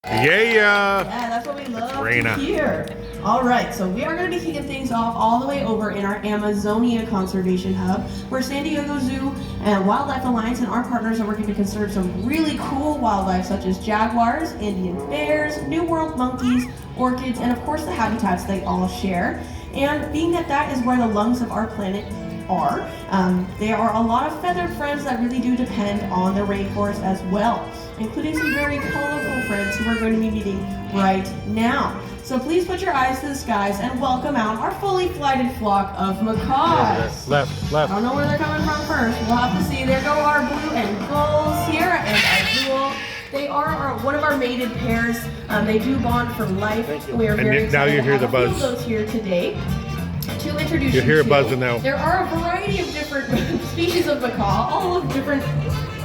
Yeah, that's what we love Reina. to hear. All right, so we are going to be kicking things off all the way over in our Amazonia Conservation Hub, where San Diego Zoo and Wildlife Alliance and our partners are working to conserve some really cool wildlife, such as jaguars, Andean bears, New World monkeys, orchids, and of course the habitats they all share. And being that that is where the lungs of our planet are, there are a lot of feathered friends that really do depend on the rainforest as well, including some very colorful friends who we're going to be meeting right now. So please put your eyes to the skies and welcome out our fully flighted flock of macaws. Left. I don't know where they're coming from first. We'll have to see. There go our blue and gold, Sierra and Azul. They are one of our mated pairs. They do bond for life. We are very now you hear the buzz. A few of those here today to introduce You hear it to. buzzing now. There are a variety of different species of macaw, all of different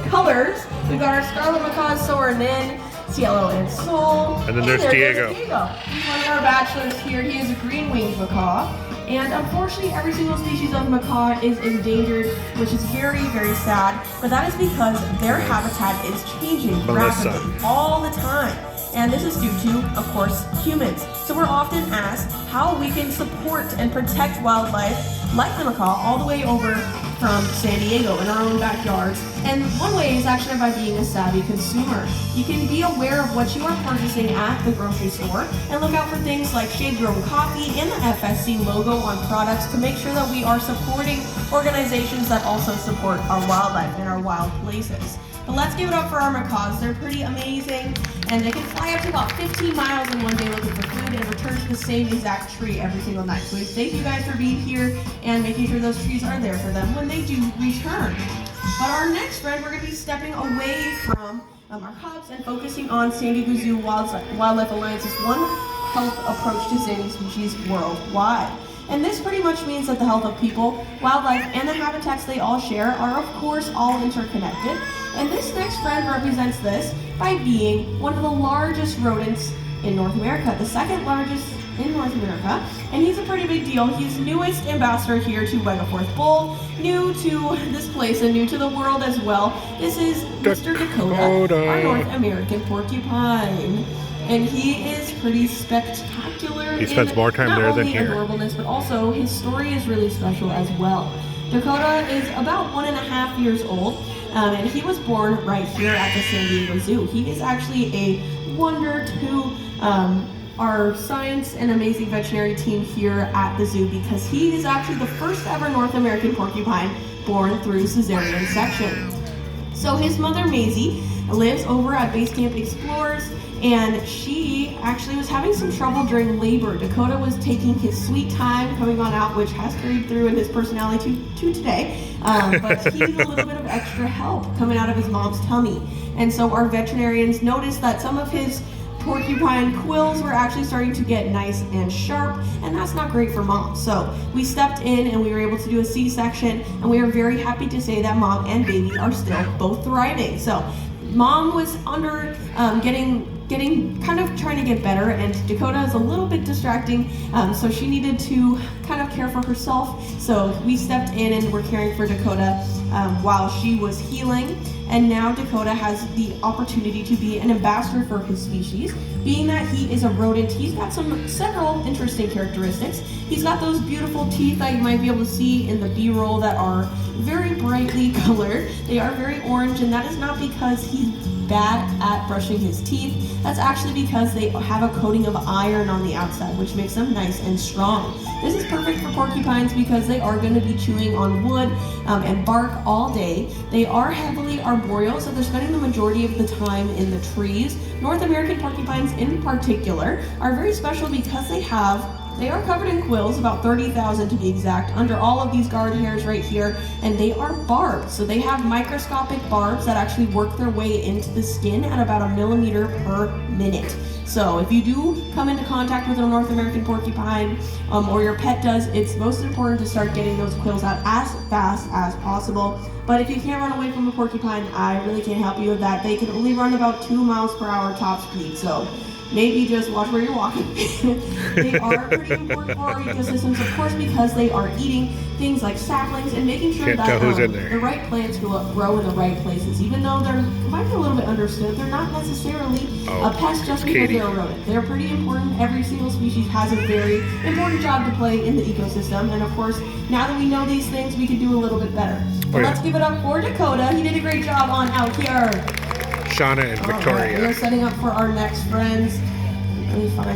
colors. We've got our scarlet macaws, Soren, Cielo and Sol. And then there's Diego. He's one of our bachelors here. He is a green-winged macaw. And unfortunately, every single species of macaw is endangered, which is very, very sad. But that is because their habitat is changing rapidly all the time. And this is due to, of course, humans. So we're often asked how we can support and protect wildlife like the macaw all the way over from San Diego in our own backyards. And one way is actually by being a savvy consumer. You can be aware of what you are purchasing at the grocery store and look out for things like shade-grown coffee and the FSC logo on products to make sure that we are supporting organizations that also support our wildlife and our wild places. But let's give it up for our macaws. They're pretty amazing, and they can fly up to about 15 miles in one day looking for food and return to the same exact tree every single night. So we thank you guys for being here and making sure those trees are there for them when they do return. But our next friend, we're going to be stepping away from our cubs and focusing on San Diego Zoo Wildlife Alliance's One Health approach to saving species worldwide. And this pretty much means that the health of people, wildlife, and the habitats they all share are of course all interconnected. And this next friend represents this by being one of the largest rodents in North America, the second largest in North America. And he's a pretty big deal. He's newest ambassador here to Beckworth Bull, new to this place and new to the world as well. This is Mr. Dakota, our North American porcupine. And he is pretty spectacular. He spends more time there than here. Not only adorableness, but also his story is really special as well. Dakota is about 1.5 years old, and he was born right here at the San Diego Zoo. He is actually a wonder to our science and amazing veterinary team here at the zoo because he is actually the first ever North American porcupine born through cesarean section. So his mother, Maisie, lives over at Base Camp Explorers, and she actually was having some trouble during labor. Dakota was taking his sweet time coming on out, which has carried through in his personality to today, but he needed a little bit of extra help coming out of his mom's tummy. And so our veterinarians noticed that some of his porcupine quills were actually starting to get nice and sharp, and that's not great for mom. So we stepped in and we were able to do a C-section, and we are very happy to say that mom and baby are still both thriving. So mom was under getting kind of trying to get better, and Dakota is a little bit distracting, so she needed to kind of care for herself. So we stepped in and were caring for Dakota while she was healing. And now Dakota has the opportunity to be an ambassador for his species. Being that he is a rodent, he's got several interesting characteristics. He's got those beautiful teeth that you might be able to see in the B-roll that are very brightly colored. They are very orange, and that is not because he's bad at brushing his teeth. That's actually because they have a coating of iron on the outside, which makes them nice and strong. This is perfect for porcupines because they are going to be chewing on wood and bark all day. They are heavily arboreal, so they're spending the majority of the time in the trees. North American porcupines in particular are very special because they are covered in quills, about 30,000 to be exact, under all of these guard hairs right here, and they are barbed. So they have microscopic barbs that actually work their way into the skin at about 1 millimeter per minute. So if you do come into contact with a North American porcupine, or your pet does, it's most important to start getting those quills out as fast as possible. But if you can't run away from a porcupine, I really can't help you with that. They can only run about 2 miles per hour top speed, so maybe just watch where you're walking. They are pretty important for our ecosystems, of course, because they are eating things like saplings and making sure that the right plants grow in the right places. Even though they might be a little bit understood, they're not necessarily a pest just because they're a rodent. They're pretty important. Every single species has a very important job to play in the ecosystem. And of course, now that we know these things, we can do a little bit better. But let's give it up for Dakota. He did a great job on out here. Shauna and Victoria. Right, we are setting up for our next friends. Let me find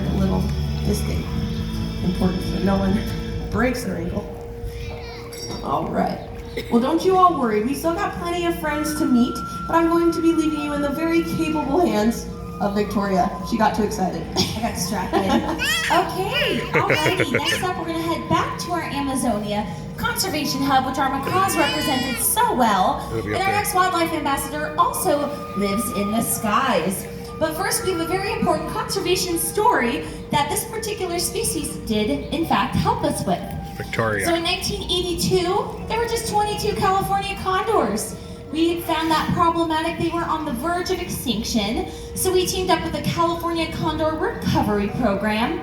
this thing. Important so no one breaks their ankle. All right. Well, don't you all worry. We still got plenty of friends to meet, but I'm going to be leaving you in the very capable hands of Victoria. She got too excited. I got distracted. Okay, alrighty. Next up, we're going to head back to our Amazonia Conservation Hub, which our macaws represented so well. And our next wildlife ambassador also lives in the skies. But first, we have a very important conservation story that this particular species did, in fact, help us with. Victoria. So in 1982, there were just 22 California condors. We found that problematic. They were on the verge of extinction. So we teamed up with the California Condor Recovery Program.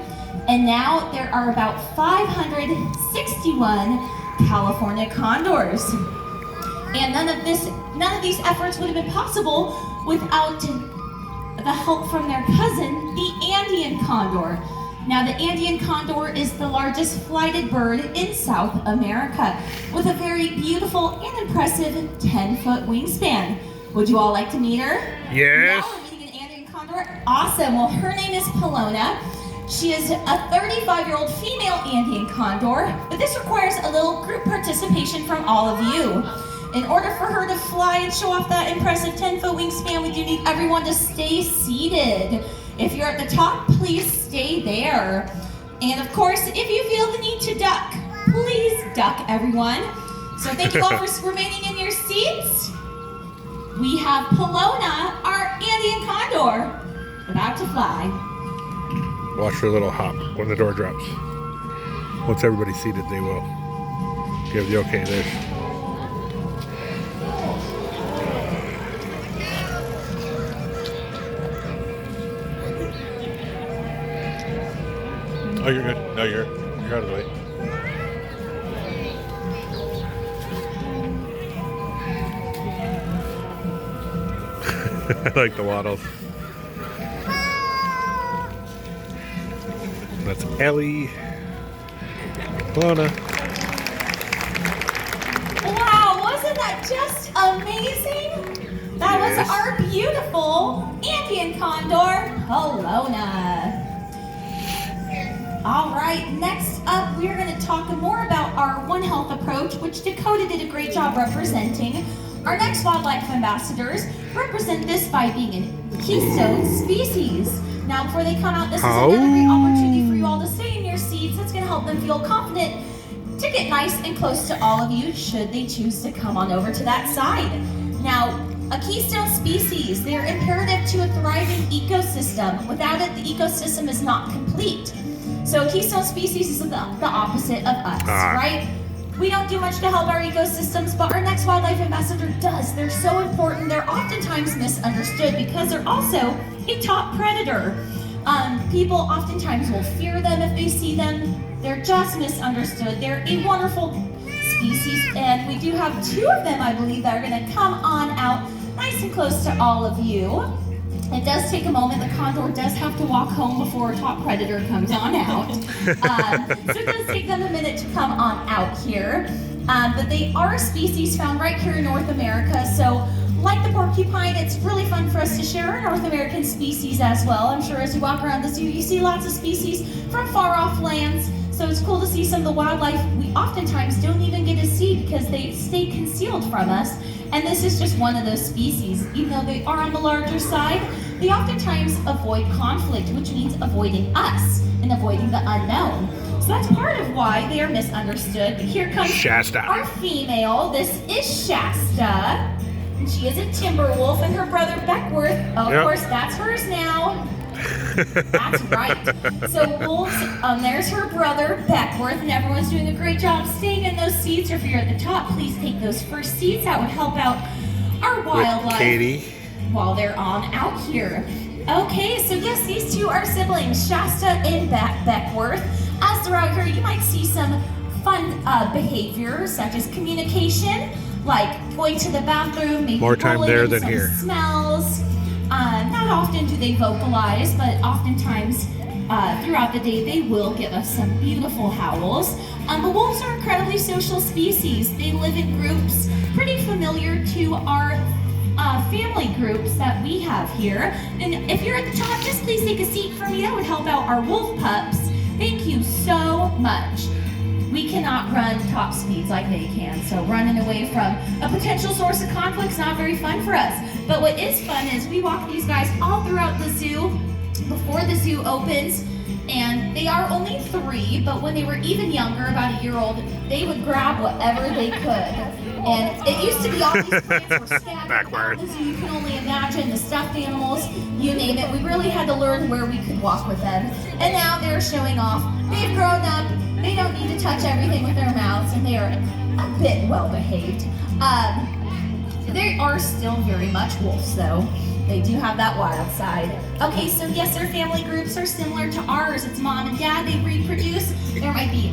And now there are about 561 California condors. And none of these efforts would have been possible without the help from their cousin, the Andean condor. Now, the Andean condor is the largest flighted bird in South America, with a very beautiful and impressive 10-foot wingspan. Would you all like to meet her? Yes. Yeah, we're meeting an Andean condor. Awesome. Well, her name is Paloma. She is a 35-year-old female Andean condor, but this requires a little group participation from all of you. In order for her to fly and show off that impressive 10-foot wingspan, we do need everyone to stay seated. If you're at the top, please stay there. And of course, if you feel the need to duck, please duck, everyone. So thank you all for remaining in your seats. We have Paloma, our Andean condor, about to fly. Watch for a little hop when the door drops. Once everybody's seated, they will give the okay there. Oh, you're good. No, you're out of the way. I like the waddles. That's Ellie. Paloma. Wow, wasn't that just amazing? That was our beautiful Andean condor, Paloma. All right, next up, we're going to talk more about our One Health approach, which Dakota did a great job representing. Our next wildlife ambassadors represent this by being a keystone species. Now, before they come out, this is another great opportunity for you all to stay in your seats. It's going to help them feel confident to get nice and close to all of you, should they choose to come on over to that side. Now, a keystone species, they're imperative to a thriving ecosystem. Without it, the ecosystem is not complete. So a keystone species is the opposite of us, right? We don't do much to help our ecosystems, but our next wildlife ambassador does. They're so important. They're oftentimes misunderstood because they're also a top predator. People oftentimes will fear them if they see them. They're just misunderstood. They're a wonderful species, and we do have 2 of them, I believe, that are going to come on out nice and close to all of you. It does take a moment. The condor does have to walk home before a top predator comes on out. So it does take them a minute to come on out here. But they are a species found right here in North America. So like the porcupine, it's really fun for us to share our North American species as well. I'm sure as you walk around the zoo, you see lots of species from far off lands. So it's cool to see some of the wildlife we oftentimes don't even get to see because they stay concealed from us. And this is just one of those species. Even though they are on the larger side, they oftentimes avoid conflict, which means avoiding us and avoiding the unknown. So that's part of why they are misunderstood. But here comes Shasta, our female. This is Shasta. And she is a timber wolf, and her brother Beckworth, of course, that's hers now. That's right. So wolves, there's her brother, Beckworth, and everyone's doing a great job staying in those seats. Or if you're at the top, please take those first seats. That would help out our wildlife. With Katie. While they're on out here. Okay, so yes, these two are siblings, Shasta and Beckworth. As they're out here, you might see some fun behaviors such as communication, like going to the bathroom, maybe More time there than some here. Smells. Not often do they vocalize, but oftentimes throughout the day they will give us some beautiful howls. But wolves are incredibly social species. They live in groups pretty familiar to our family groups that we have here. And if you're at the top, just please take a seat for me. That would help out our wolf pups. Thank you so much. We cannot run top speeds like they can, so running away from a potential source of conflict is not very fun for us. But what is fun is we walk these guys all throughout the zoo before the zoo opens, and they are only 3, but when they were even younger, about a year old, they would grab whatever they could. And it used to be all these plants were scattered Backward. around the zoo. You can only imagine the stuffed animals, you name it. We really had to learn where we could walk with them. And now they're showing off. They've grown up. They don't need to touch everything with their mouths, and they are a bit well behaved. They are still very much wolves, though. They do have that wild side. Okay, so yes, their family groups are similar to ours. It's mom and dad, they reproduce. There might be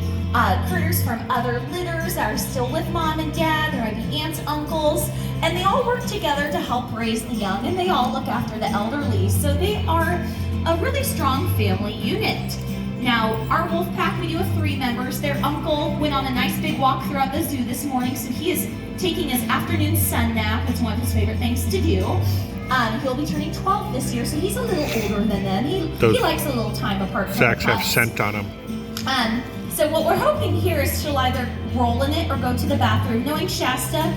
critters from other litters that are still with mom and dad. There might be aunts, uncles, and they all work together to help raise the young, and they all look after the elderly. So they are a really strong family unit. Now, our wolf pack, we do have 3 members. Their uncle went on a nice big walk throughout the zoo this morning, so he is taking his afternoon sun nap. It's one of his favorite things to do. He'll be turning 12 this year, so he's a little older than them. He likes a little time apart from Sacks the have pups. scent on them. So what we're hoping here is she'll either roll in it or go to the bathroom. Knowing Shasta,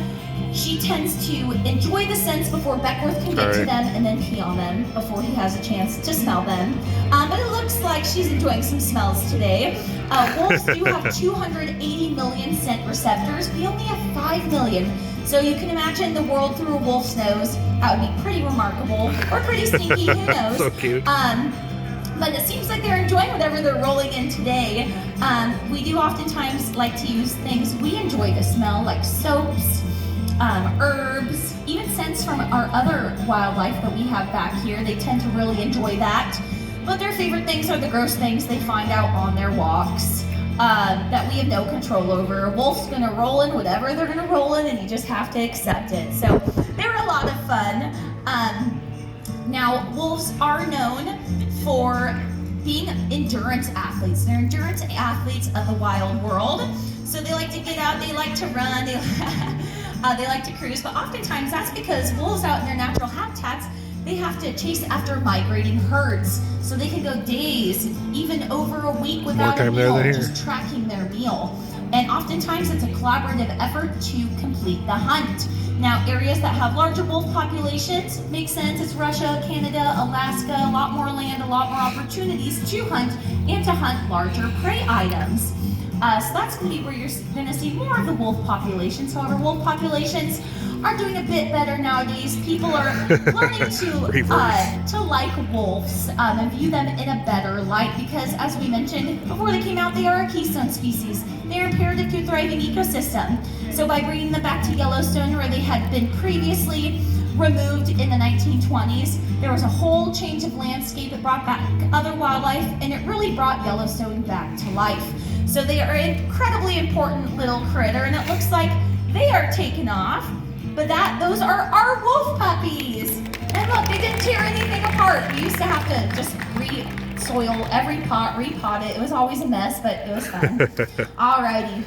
she tends to enjoy the scents before Beckworth can get to them and then pee on them before he has a chance to smell them. But it looks like she's enjoying some smells today. Wolves do have 280 million scent receptors. We only have 5 million. So you can imagine the world through a wolf's nose. That would be pretty remarkable or pretty stinky, who knows. So cute. But it seems like they're enjoying whatever they're rolling in today. We do oftentimes like to use things we enjoy to smell, like soaps, herbs, even scents from our other wildlife that we have back here. They tend to really enjoy that. But their favorite things are the gross things they find out on their walks that we have no control over. A wolf's gonna roll in whatever they're gonna roll in, and you just have to accept it. So they're a lot of fun. Now, wolves are known for being endurance athletes. They're endurance athletes of the wild world. So they like to get out, they like to run, they like to cruise, but oftentimes that's because wolves out in their natural habitats, they have to chase after migrating herds. So they can go days, even over a week without a meal, just tracking their meal. And oftentimes it's a collaborative effort to complete the hunt. Now, areas that have larger wolf populations make sense. It's Russia, Canada, Alaska, a lot more land, a lot more opportunities to hunt and to hunt larger prey items. So that's going to be where you're going to see more of the wolf populations. However, wolf populations are doing a bit better nowadays. People are learning to like wolves and view them in a better light because, as we mentioned before they came out, they are a keystone species. They are imperative to a thriving ecosystem. So by bringing them back to Yellowstone, where they had been previously removed in the 1920s, there was a whole change of landscape. It brought back other wildlife, and it really brought Yellowstone back to life. So they are an incredibly important little critter, and it looks like they are taken off. But those are our wolf puppies. And look, they didn't tear anything apart. We used to have to just re-soil every pot, repot it. It was always a mess, but it was fun. Alrighty.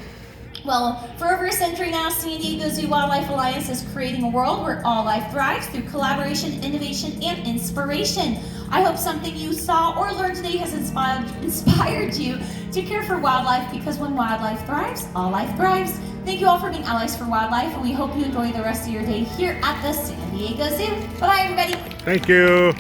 Well, for over a century now, San Diego Zoo Wildlife Alliance is creating a world where all life thrives through collaboration, innovation, and inspiration. I hope something you saw or learned today has inspired you to care for wildlife, because when wildlife thrives, all life thrives. Thank you all for being allies for wildlife, and we hope you enjoy the rest of your day here at the San Diego Zoo. Bye, everybody. Thank you.